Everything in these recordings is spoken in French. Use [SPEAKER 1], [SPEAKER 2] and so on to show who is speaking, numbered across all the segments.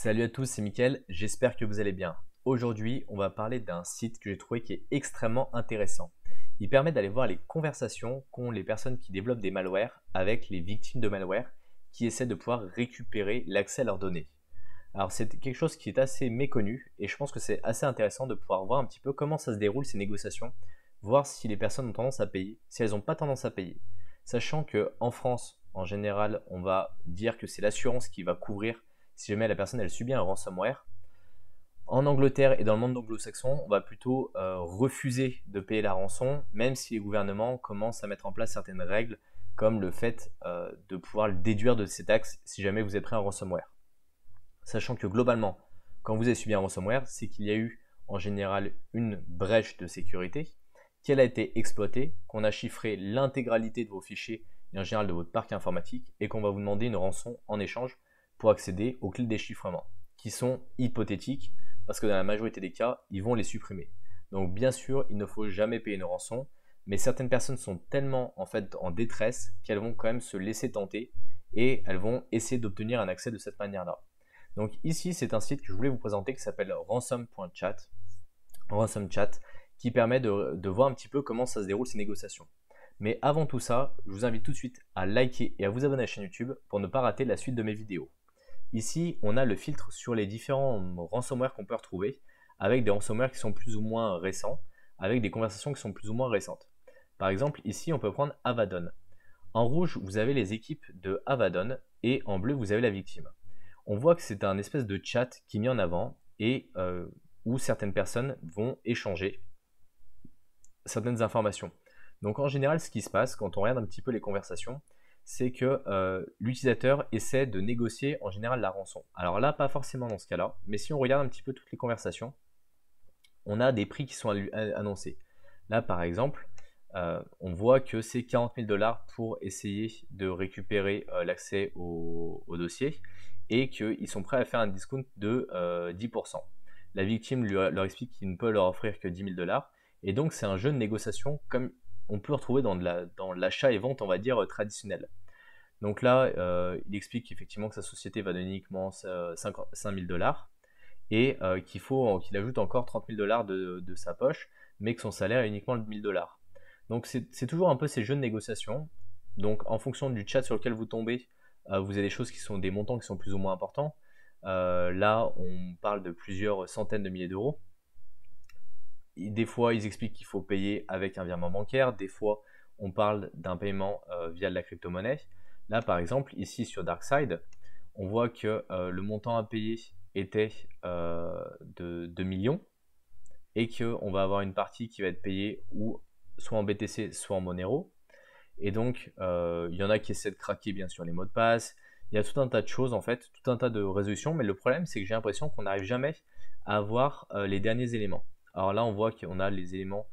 [SPEAKER 1] Salut à tous, c'est Mickaël, j'espère que vous allez bien. Aujourd'hui, on va parler d'un site que j'ai trouvé qui est extrêmement intéressant. Il permet d'aller voir les conversations qu'ont les personnes qui développent des malwares avec les victimes de malware qui essaient de pouvoir récupérer l'accès à leurs données. Alors c'est quelque chose qui est assez méconnu et je pense que c'est assez intéressant de pouvoir voir un petit peu comment ça se déroule ces négociations, voir si les personnes ont tendance à payer, si elles n'ont pas tendance à payer. Sachant qu'en France, en général, on va dire que c'est l'assurance qui va couvrir si jamais la personne elle subit un ransomware. En Angleterre et dans le monde anglo-saxon, on va plutôt refuser de payer la rançon, même si les gouvernements commencent à mettre en place certaines règles, comme le fait de pouvoir le déduire de ces taxes si jamais vous êtes pris un ransomware. Sachant que globalement, quand vous avez subi un ransomware, c'est qu'il y a eu en général une brèche de sécurité, qu'elle a été exploitée, qu'on a chiffré l'intégralité de vos fichiers et en général de votre parc informatique, et qu'on va vous demander une rançon en échange pour accéder aux clés de déchiffrement, qui sont hypothétiques, parce que dans la majorité des cas, ils vont les supprimer. Donc bien sûr, il ne faut jamais payer une rançon, mais certaines personnes sont tellement en fait en détresse qu'elles vont quand même se laisser tenter et elles vont essayer d'obtenir un accès de cette manière-là. Donc ici, c'est un site que je voulais vous présenter qui s'appelle ransom.chat, ransom.chat, qui permet de voir un petit peu comment ça se déroule ces négociations. Mais avant tout ça, je vous invite tout de suite à liker et à vous abonner à la chaîne YouTube pour ne pas rater la suite de mes vidéos. Ici, on a le filtre sur les différents ransomware qu'on peut retrouver, avec des ransomware qui sont plus ou moins récents, avec des conversations qui sont plus ou moins récentes. Par exemple, ici, on peut prendre Avadon. En rouge, vous avez les équipes de Avadon et en bleu, vous avez la victime. On voit que c'est un espèce de chat qui est mis en avant et où certaines personnes vont échanger certaines informations. Donc en général, ce qui se passe quand on regarde un petit peu les conversations, c'est que l'utilisateur essaie de négocier en général la rançon. Alors là, pas forcément dans ce cas-là, mais si on regarde un petit peu toutes les conversations, on a des prix qui sont annoncés. Là, par exemple, on voit que c'est 40 000 $ pour essayer de récupérer l'accès au dossier et qu'ils sont prêts à faire un discount de 10%. La victime leur explique qu'il ne peut leur offrir que 10 000 $ et donc c'est un jeu de négociation comme on peut retrouver dans l'achat et vente, on va dire, traditionnel. Donc là, il explique qu'effectivement que sa société va donner uniquement 5 000 $ et qu'il ajoute encore 30 000 $ de sa poche, mais que son salaire est uniquement de 1 000 $. Donc c'est toujours un peu ces jeux de négociation. Donc en fonction du chat sur lequel vous tombez, vous avez des choses qui sont des montants qui sont plus ou moins importants. Là, on parle de plusieurs centaines de milliers d'euros. Des fois, ils expliquent qu'il faut payer avec un virement bancaire. Des fois, on parle d'un paiement via de la crypto-monnaie. Là, par exemple, ici sur DarkSide, on voit que le montant à payer était de 2 millions et qu'on va avoir une partie qui va être payée ou soit en BTC, soit en Monero. Et donc, il y en a qui essaient de craquer bien sûr les mots de passe. Il y a tout un tas de choses en fait, tout un tas de résolutions, mais le problème c'est que j'ai l'impression qu'on n'arrive jamais à avoir les derniers éléments. Alors là, on voit qu'on a les éléments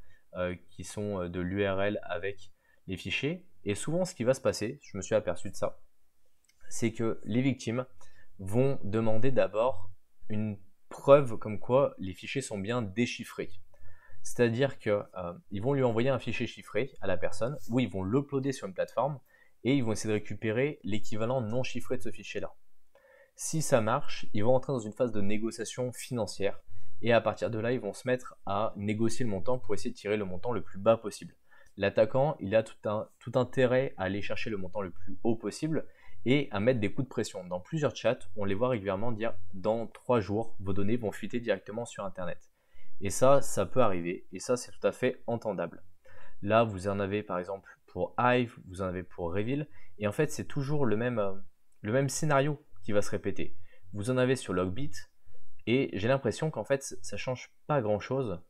[SPEAKER 1] qui sont de l'URL avec les fichiers. Et souvent, ce qui va se passer, je me suis aperçu de ça, c'est que les victimes vont demander d'abord une preuve comme quoi les fichiers sont bien déchiffrés. C'est-à-dire qu'ils vont lui envoyer un fichier chiffré à la personne, où ils vont l'uploader sur une plateforme, et ils vont essayer de récupérer l'équivalent non chiffré de ce fichier-là. Si ça marche, ils vont entrer dans une phase de négociation financière, et à partir de là, ils vont se mettre à négocier le montant pour essayer de tirer le montant le plus bas possible. L'attaquant, il a tout intérêt à aller chercher le montant le plus haut possible et à mettre des coups de pression. Dans plusieurs chats, on les voit régulièrement dire « dans 3 jours, vos données vont fuiter directement sur Internet ». Et ça peut arriver, et ça, c'est tout à fait entendable. Là, vous en avez par exemple pour Hive, vous en avez pour Reveal, et en fait, c'est toujours le même scénario qui va se répéter. Vous en avez sur Logbit, et j'ai l'impression qu'en fait, ça change pas grand-chose.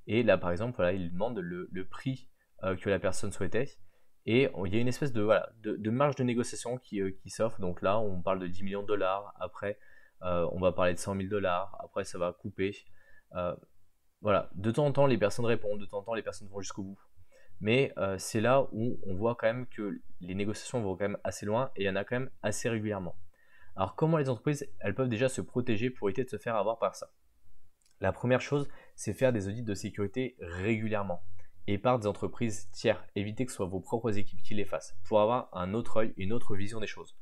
[SPEAKER 1] Et là, par exemple, voilà, il demande le prix que la personne souhaitait, et il y a une espèce de marge de négociation qui s'offre. Donc là, on parle de 10 millions de dollars, après, on va parler de 100 000 $, après, ça va couper. Voilà, de temps en temps les personnes répondent, de temps en temps les personnes vont jusqu'au bout. Mais c'est là où on voit quand même que les négociations vont quand même assez loin et il y en a quand même assez régulièrement. Alors comment les entreprises, elles peuvent déjà se protéger pour éviter de se faire avoir par ça? La première chose, c'est faire des audits de sécurité régulièrement et par des entreprises tiers. Évitez que ce soit vos propres équipes qui les fassent pour avoir un autre œil, une autre vision des choses.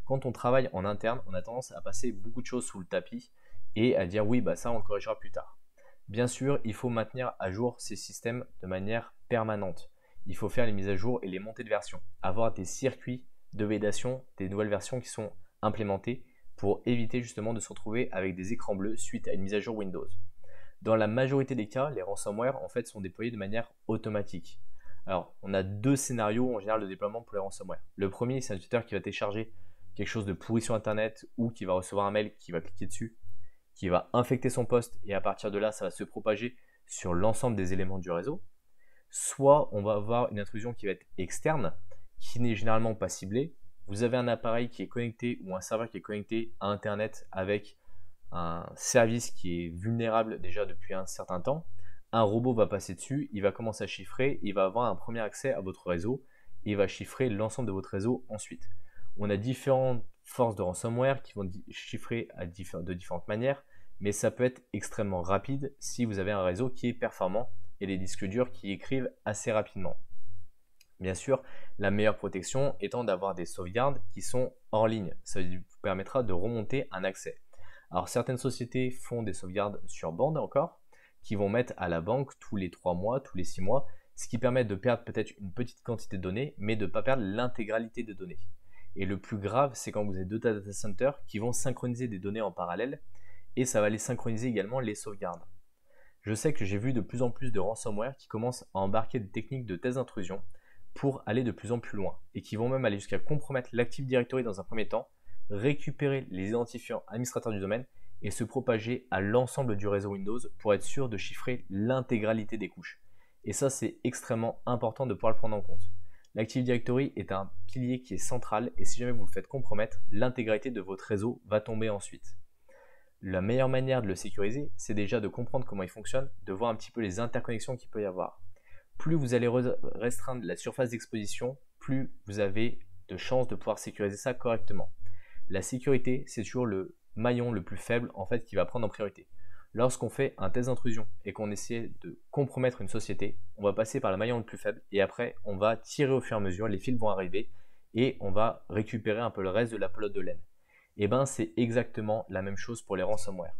[SPEAKER 1] quand on travaille en interne, on a tendance à passer beaucoup de choses sous le tapis et à dire oui, bah ça on le corrigera plus tard. Bien sûr, il faut maintenir à jour ces systèmes de manière permanente. Il faut faire les mises à jour et les montées de version, avoir des circuits de validation, des nouvelles versions qui sont implémentées pour éviter justement de se retrouver avec des écrans bleus suite à une mise à jour Windows. Dans la majorité des cas, les ransomware en fait sont déployés de manière automatique. Alors, on a deux scénarios en général de déploiement pour les ransomware. Le premier, c'est un utilisateur qui va télécharger quelque chose de pourri sur internet ou qui va recevoir un mail, qui va cliquer dessus, qui va infecter son poste et à partir de là, ça va se propager sur l'ensemble des éléments du réseau. Soit on va avoir une intrusion qui va être externe, qui n'est généralement pas ciblée. Vous avez un appareil qui est connecté ou un serveur qui est connecté à internet avec un service qui est vulnérable déjà depuis un certain temps. Un robot va passer dessus, il va commencer à chiffrer, il va avoir un premier accès à votre réseau et il va chiffrer l'ensemble de votre réseau ensuite. On a différentes forces de ransomware qui vont chiffrer de différentes manières, mais ça peut être extrêmement rapide si vous avez un réseau qui est performant et des disques durs qui écrivent assez rapidement. Bien sûr, la meilleure protection étant d'avoir des sauvegardes qui sont hors ligne. Ça vous permettra de remonter un accès. Alors certaines sociétés font des sauvegardes sur bande encore, qui vont mettre à la banque tous les 3 mois, tous les 6 mois, ce qui permet de perdre peut-être une petite quantité de données, mais de ne pas perdre l'intégralité des données. Et le plus grave, c'est quand vous avez deux data centers qui vont synchroniser des données en parallèle, et ça va les synchroniser également les sauvegardes. Je sais que j'ai vu de plus en plus de ransomware qui commencent à embarquer des techniques de test d'intrusion pour aller de plus en plus loin, et qui vont même aller jusqu'à compromettre l'Active Directory dans un premier temps, récupérer les identifiants administrateurs du domaine et se propager à l'ensemble du réseau Windows pour être sûr de chiffrer l'intégralité des couches. Et ça, c'est extrêmement important de pouvoir le prendre en compte. L'Active Directory est un pilier qui est central et si jamais vous le faites compromettre, l'intégralité de votre réseau va tomber ensuite. La meilleure manière de le sécuriser, c'est déjà de comprendre comment il fonctionne, de voir un petit peu les interconnexions qu'il peut y avoir. Plus vous allez restreindre la surface d'exposition, plus vous avez de chances de pouvoir sécuriser ça correctement. La sécurité, c'est toujours le maillon le plus faible en fait qui va prendre en priorité. Lorsqu'on fait un test d'intrusion et qu'on essaie de compromettre une société, on va passer par le maillon le plus faible et après on va tirer au fur et à mesure, les fils vont arriver et on va récupérer un peu le reste de la pelote de laine. Et bien c'est exactement la même chose pour les ransomware.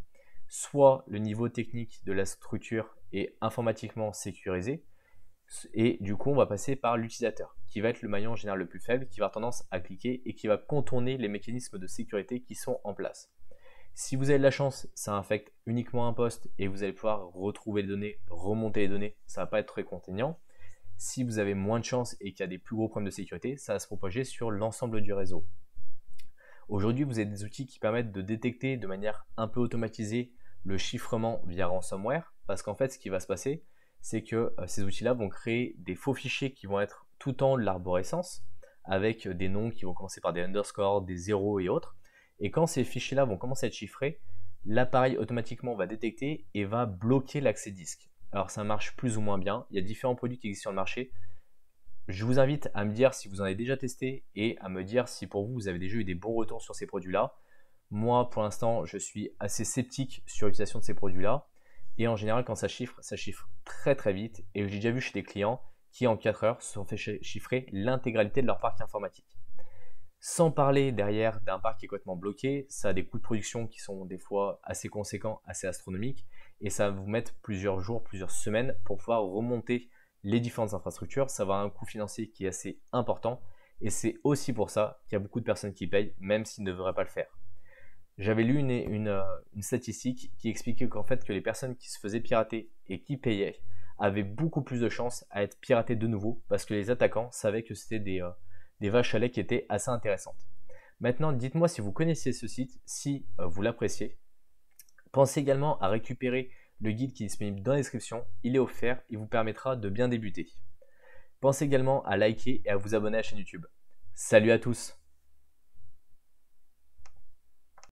[SPEAKER 1] Soit le niveau technique de la structure est informatiquement sécurisé, et du coup on va passer par l'utilisateur qui va être le maillon en général le plus faible, qui va avoir tendance à cliquer et qui va contourner les mécanismes de sécurité qui sont en place. Si vous avez de la chance, ça infecte uniquement un poste et vous allez pouvoir retrouver les données, remonter les données, ça ne va pas être très contraignant. Si vous avez moins de chance et qu'il y a des plus gros problèmes de sécurité, ça va se propager sur l'ensemble du réseau. Aujourd'hui, vous avez des outils qui permettent de détecter de manière un peu automatisée le chiffrement via ransomware, parce qu'en fait, ce qui va se passer, c'est que ces outils-là vont créer des faux fichiers qui vont être tout en haut de l'arborescence, avec des noms qui vont commencer par des underscores, des zéros et autres. Et quand ces fichiers-là vont commencer à être chiffrés, l'appareil automatiquement va détecter et va bloquer l'accès disque. Alors ça marche plus ou moins bien, il y a différents produits qui existent sur le marché. Je vous invite à me dire si vous en avez déjà testé et à me dire si pour vous, vous avez déjà eu des bons retours sur ces produits-là. Moi, pour l'instant, je suis assez sceptique sur l'utilisation de ces produits-là. Et en général, quand ça chiffre très très vite. Et j'ai déjà vu chez des clients qui, en 4 heures, se sont fait chiffrer l'intégralité de leur parc informatique. Sans parler derrière d'un parc qui est complètement bloqué, ça a des coûts de production qui sont des fois assez conséquents, assez astronomiques. Et ça va vous mettre plusieurs jours, plusieurs semaines pour pouvoir remonter les différentes infrastructures. Ça va avoir un coût financier qui est assez important. Et c'est aussi pour ça qu'il y a beaucoup de personnes qui payent, même s'ils ne devraient pas le faire. J'avais lu une statistique qui expliquait qu'en fait que les personnes qui se faisaient pirater et qui payaient avaient beaucoup plus de chances à être piratées de nouveau parce que les attaquants savaient que c'était des vaches à lait qui étaient assez intéressantes. Maintenant, dites-moi si vous connaissiez ce site, si vous l'appréciez. Pensez également à récupérer le guide qui est disponible dans la description. Il est offert, il vous permettra de bien débuter. Pensez également à liker et à vous abonner à la chaîne YouTube. Salut à tous!